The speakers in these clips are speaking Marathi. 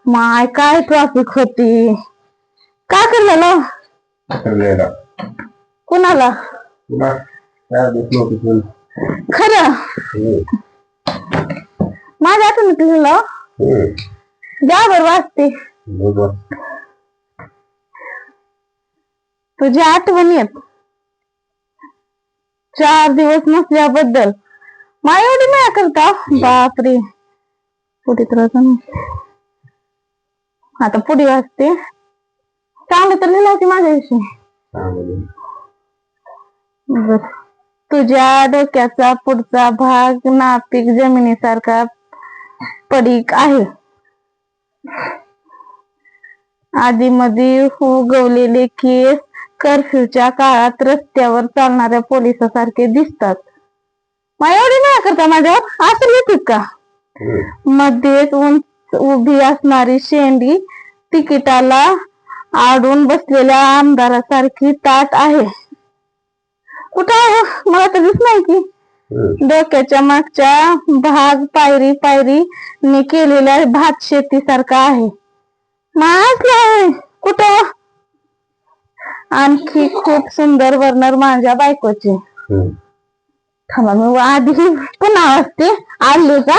माय काय ट्रॉफिक होती. काय करलेलं कुणाला खरं माझ्या आठवणीत लिहिलं द्या बर वाचते. तुझी आठवणीत 4 दिवस नसल्याबद्दल मा एवढी माया करता. बापरे पुढे तर आता पुढे वाचते. चांगलं तर लिहिलं होती माझ्याविषयी. तुझ्या डोक्याचा पुढचा भाग नापीक जमिनीसारखा पडीक आहे. आधी मध्ये उगवलेले केस कर्फ्यूच्या काळात रस्त्यावर चालणाऱ्या पोलिसासारखे दिसतात. मला एवढी नाही करता माझ्यावर असं लिहित का. मध्येच उभी असणारी शेंडी तिकिटाला आडून बसलेल्या आमदारासारखी ताट आहे. कुठं आहे मला तर दिसत नाही की. डोक्याच्या मागच्या भाग पायरी पायरीने केलेल्या भात शेती सारखा आहे. नाही कुठं. आणखी खूप सुंदर वर्णर माझ्या बायकोचे. थांबा मी आधी पुन्हा वाचते. आले का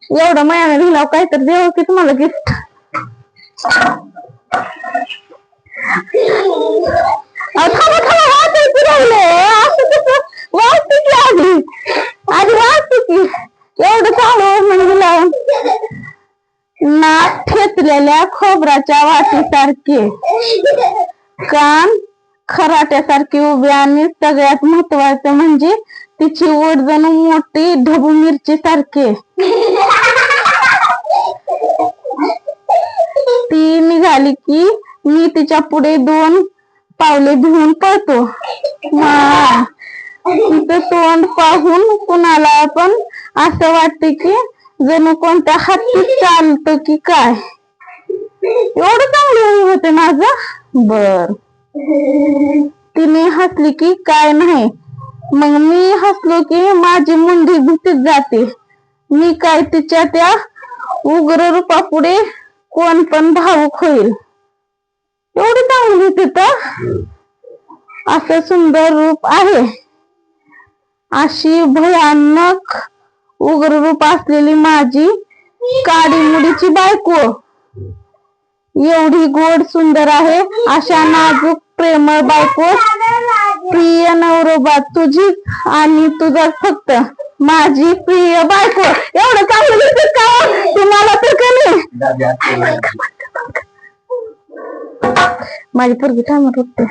एवढं महिन्याने लिहिलं काय तर देऊ की तुम्हाला गिफ्ट. वाचते की आधी वाचते की एवढं चालू म्हणजे नाक ठेचलेल्या खोबराच्या वाटीसारखे, कान खराट्यासारखे उभे आणि सगळ्यात महत्वाचं म्हणजे तिची ओठ जणू मोठी ढबू मिरची सारखे. ती निघाली की मी तिच्या पुढे 2 पावले भिवून पळतो. तिचं तोंड पाहून कुणाला पण असं वाटते की जणू कोणत्या हत्तीत चालतो की काय. एवढं चांगलं होते माझं. बर तिने हसली की काय नाही, मग मी हसलो की माझी मुंडी भीतीत जाते. मी काय तिच्या त्या उग्र रूपापुढे कोण पण भावुक होईल. एवढी चांगली तिथं असं सुंदर रूप आहे. अशी भयानक उग्र रूप असलेली माझी काडीमुडीची बायको एवढी गोड सुंदर आहे. अशा नाजूक प्रेमळ बायको प्रिय नवरोबा तुझीच आणि तुझाच फक्त माझी प्रिय बायको. एवढं चांगलं दिसत का तुम्हाला तर कमी. माझी पोरगी थांबत होते.